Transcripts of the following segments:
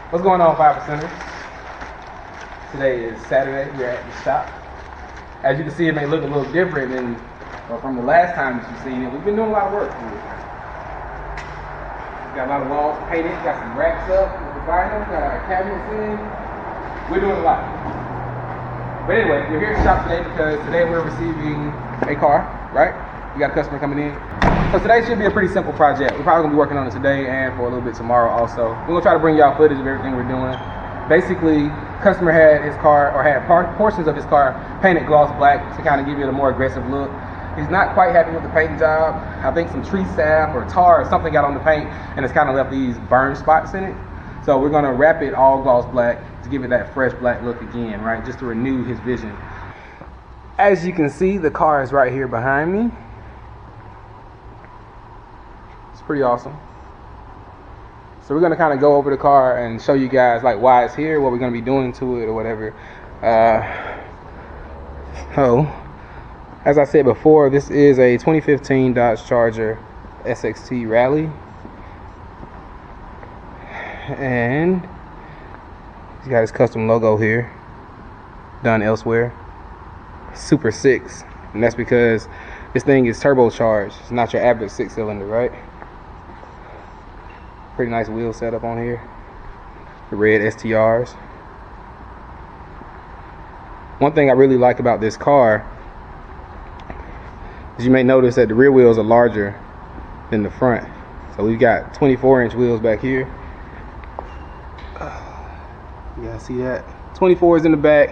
What's going on, 5%ers? Today is Saturday. We're at the shop. As you can see, it may look a little different than from the last time that you've seen it. We've been doing a lot of work here. Got a lot of walls painted, got some racks up with the vinyl, got our cabinets in. We're doing a lot. But anyway, we're here at the shop today because today we're receiving a car, right? We got a customer coming in. So today should be a pretty simple project. We're probably gonna be working on it today and for a little bit tomorrow also. We're gonna try to bring y'all footage of everything we're doing. Basically, customer had his car, or had portions of his car painted gloss black to kind of give it a more aggressive look. He's not quite happy with the paint job. I think some tree sap or tar or something got on the paint and it's kind of left these burn spots in it. So we're gonna wrap it all gloss black to give it that fresh black look again, right? Just to renew his vision. As you can see, the car is right here behind me. It's pretty awesome. So we're gonna kind of go over the car and show you guys like why it's here, what we're gonna be doing to it or whatever. As I said before, this is a 2015 Dodge Charger SXT Rally. And he's got his custom logo here, done elsewhere. Super 6, and that's because this thing is turbocharged. It's not your average 6-cylinder, right? Pretty nice wheel setup on here. The red STRs. One thing I really like about this car is you may notice that the rear wheels are larger than the front. So we've got 24-inch wheels back here. You guys see that? 24s in the back,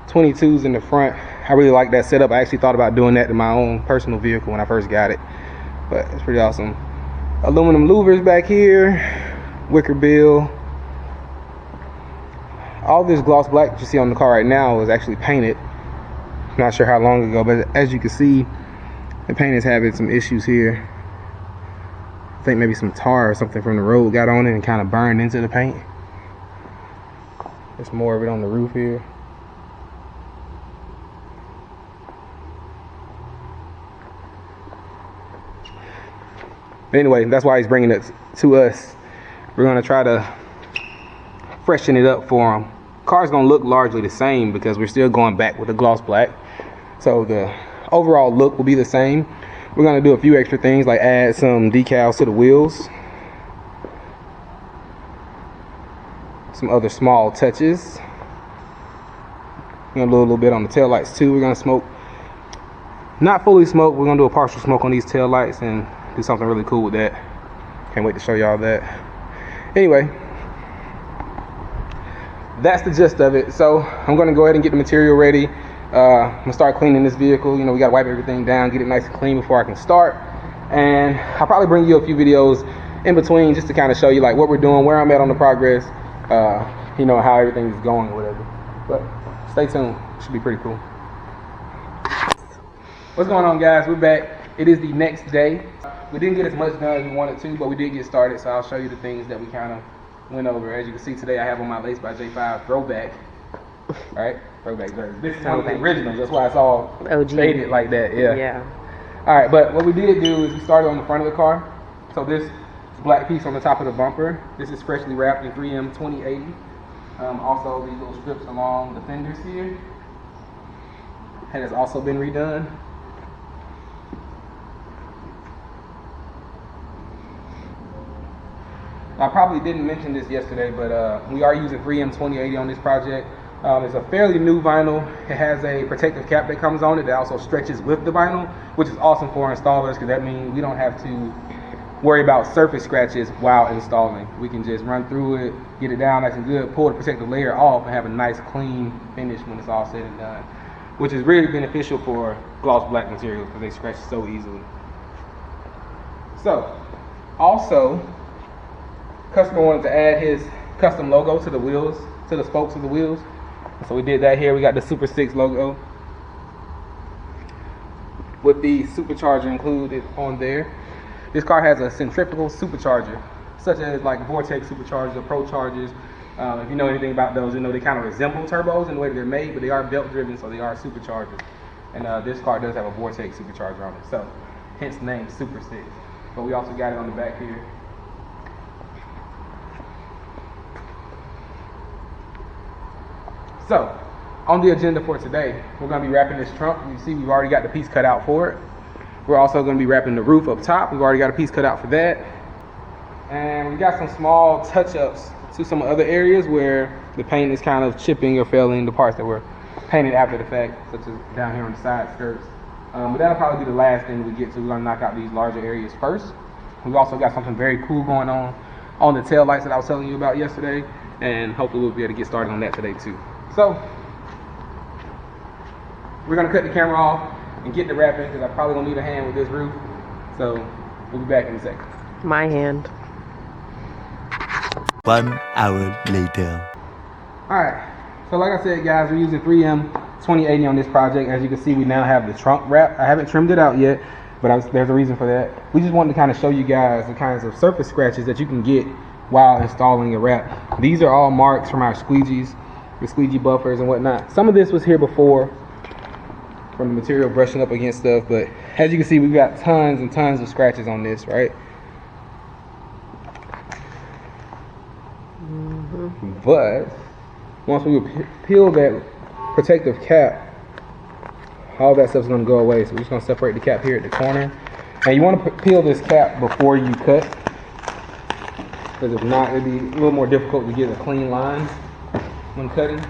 22s in the front. I really like that setup. I actually thought about doing that to my own personal vehicle when I first got it, but it's pretty awesome. Aluminum louvers back here, wicker bill. All this gloss black that you see on the car right now is actually painted. Not sure how long ago, but as you can see, the paint is having some issues here. I think maybe some tar or something from the road got on it and kind of burned into the paint. There's more of it on the roof here. But anyway, that's why he's bringing it to us. We're gonna try to freshen it up for him. Car's gonna look largely the same because we're still going back with the gloss black. So the overall look will be the same. We're gonna do a few extra things like add some decals to the wheels. Some other small touches. We're gonna do a little bit on the tail lights too. We're gonna smoke, not fully smoke, we're gonna do a partial smoke on these tail lights and do something really cool with that. Can't wait to show y'all that. Anyway, that's the gist of it. So I'm gonna go ahead and get the material ready. I'm gonna start cleaning this vehicle. You know, we gotta wipe everything down, get it nice and clean before I can start. And I'll probably bring you a few videos in between just to kind of show you like what we're doing, where I'm at on the progress, you know, how everything is going or whatever. But stay tuned, it should be pretty cool. What's going on, guys? We're back. It is the next day. We didn't get as much done as we wanted to, but we did get started, so I'll show you the things that we kind of went over. As you can see today, I have on my Lace by J5 throwback. Right? Throwback jersey. This is one of the originals, that's why it's all faded like that. Yeah. Alright, but what we did do is we started on the front of the car. So this black piece on the top of the bumper, this is freshly wrapped in 3M 2080. Also these little strips along the fenders here, that has also been redone. I probably didn't mention this yesterday, but we are using 3M 2080 on this project. It's a fairly new vinyl. It has a protective cap that comes on it that also stretches with the vinyl, which is awesome for installers because that means we don't have to worry about surface scratches while installing. We can just run through it, get it down nice and good, pull the protective layer off, and have a nice clean finish when it's all said and done, which is really beneficial for gloss black materials because they scratch so easily. So, also, customer wanted to add his custom logo to the wheels, to the spokes of the wheels. So we did that here. We got the Super 6 logo with the supercharger included on there. This car has a centrifugal supercharger, such as like Vortex superchargers or Pro Chargers. If you know anything about those, you know they kind of resemble turbos in the way that they're made, but they are belt driven, so they are superchargers. And this car does have a Vortex supercharger on it, so hence the name Super 6. But we also got it on the back here. So, on the agenda for today, we're going to be wrapping this trunk. You see we've already got the piece cut out for it. We're also going to be wrapping the roof up top. We've already got a piece cut out for that. And we got some small touch-ups to some other areas where the paint is kind of chipping or failing, the parts that were painted after the fact, such as down here on the side skirts. But that'll probably be the last thing we get to. We're going to knock out these larger areas first. We've also got something very cool going on the tail lights that I was telling you about yesterday. And hopefully we'll be able to get started on that today too. So, we're going to cut the camera off and get the wrapping because I'm probably going to need a hand with this roof. So, we'll be back in a second. My hand. 1 hour later. Alright, so like I said guys, we're using 3M 2080 on this project. As you can see, we now have the trunk wrap. I haven't trimmed it out yet, but there's a reason for that. We just wanted to kind of show you guys the kinds of surface scratches that you can get while installing a wrap. These are all marks from our squeegees, the squeegee buffers and whatnot. Some of this was here before from the material brushing up against stuff, but as you can see, we've got tons and tons of scratches on this, right? But once we peel that protective cap, all that stuff's going to go away. So we're just going to separate the cap here at the corner. And you want to peel this cap before you cut, because if not, it'd be a little more difficult to get a clean line when cutting.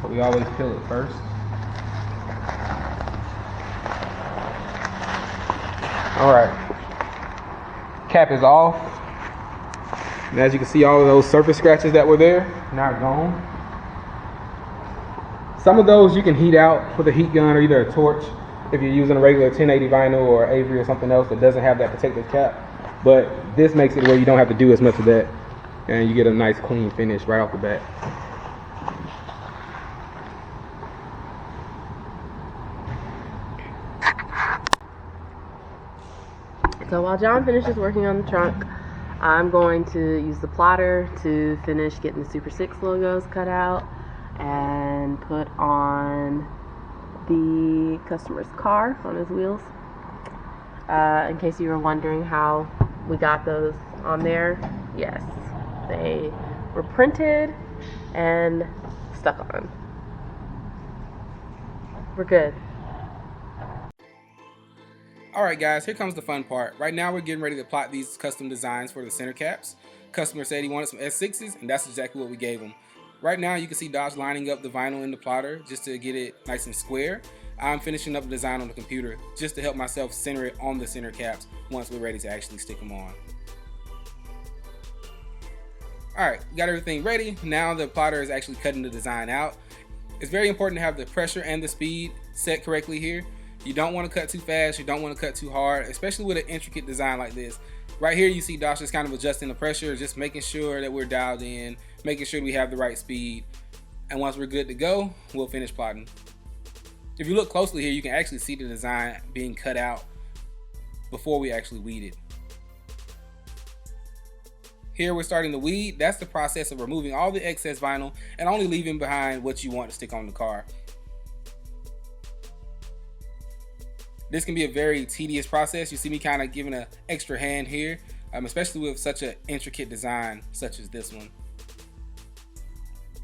So we always peel it first. All right, cap is off. And as you can see, all of those surface scratches that were there now are gone. Some of those you can heat out with a heat gun or either a torch if you're using a regular 1080 vinyl or Avery or something else that doesn't have that protective cap. But this makes it where you don't have to do as much of that and you get a nice clean finish right off the bat. So while John finishes working on the trunk, I'm going to use the plotter to finish getting the Super 6 logos cut out and put on the customer's car on his wheels. In case you were wondering how we got those on there, yes, they were printed and stuck on. We're good. Alright guys, here comes the fun part. Right now we're getting ready to plot these custom designs for the center caps. Customer said he wanted some S6s, and that's exactly what we gave him. Right now you can see Dodge lining up the vinyl in the plotter just to get it nice and square. I'm finishing up the design on the computer just to help myself center it on the center caps once we're ready to actually stick them on. Alright, got everything ready. Now the plotter is actually cutting the design out. It's very important to have the pressure and the speed set correctly here. You don't want to cut too fast, you don't want to cut too hard, especially with an intricate design like this. Right here you see Dosh is kind of adjusting the pressure, just making sure that we're dialed in, making sure we have the right speed. And once we're good to go, we'll finish plotting. If you look closely here, you can actually see the design being cut out before we actually weed it. Here we're starting to weed. That's the process of removing all the excess vinyl and only leaving behind what you want to stick on the car. This can be a very tedious process. You see me kind of giving an extra hand here, especially with such an intricate design such as this one.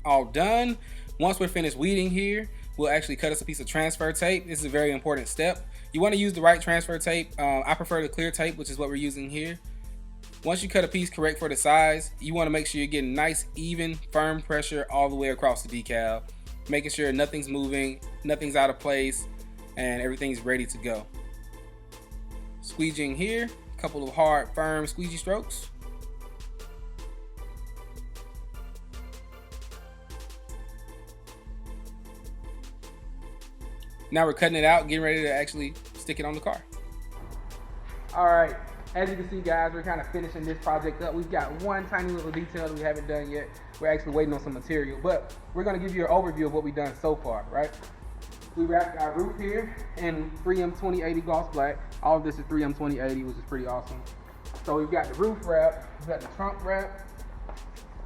All done. Once we're finished weeding here, we'll actually cut us a piece of transfer tape. This is a very important step. You want to use the right transfer tape. I prefer the clear tape, which is what we're using here. Once you cut a piece correct for the size, you want to make sure you're getting nice, even, firm pressure all the way across the decal, making sure nothing's moving, nothing's out of place, and everything's ready to go. Squeegeeing here, a couple of hard, firm squeegee strokes. Now we're cutting it out, getting ready to actually stick it on the car. All right, as you can see guys, we're kind of finishing this project up. We've got one tiny little detail that we haven't done yet. We're actually waiting on some material, but we're gonna give you an overview of what we've done so far, right? We wrapped our roof here in 3M 2080 gloss black. All of this is 3M 2080, which is pretty awesome. So we've got the roof wrap, we've got the trunk wrap.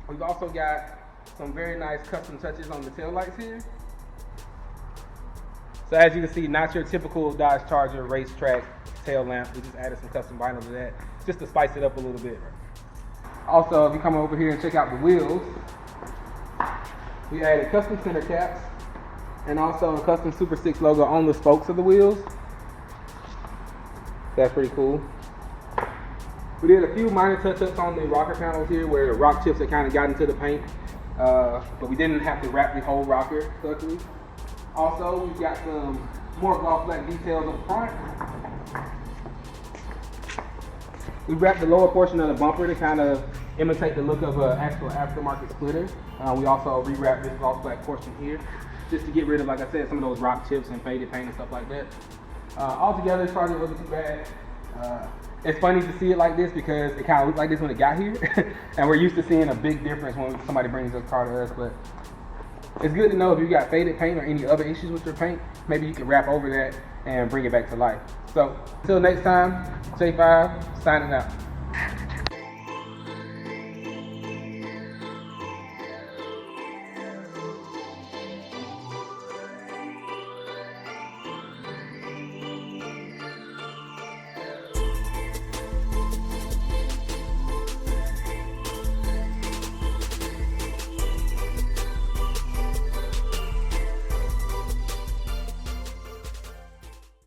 We've also got some very nice custom touches on the tail lights here. So as you can see, not your typical Dodge Charger racetrack tail lamp. We just added some custom vinyl to that, just to spice it up a little bit. Also, if you come over here and check out the wheels, We added custom center caps and also a custom Super 6 logo on the spokes of the wheels. That's pretty cool. We did a few minor touch-ups on the rocker panels here where the rock chips had kind of got into the paint, but we didn't have to wrap the whole rocker, luckily. Also, we've got some more gloss black details up front. We wrapped the lower portion of the bumper to kind of imitate the look of an actual aftermarket splitter. We also rewrapped this gloss black portion here just to get rid of, like I said, some of those rock chips and faded paint and stuff like that. Altogether, it's probably wasn't too bad. It's funny to see it like this because it kind of looked like this when it got here, and we're used to seeing a big difference when somebody brings this car to us. But it's good to know if you got faded paint or any other issues with your paint, maybe you can wrap over that and bring it back to life. So until next time, J5 signing out.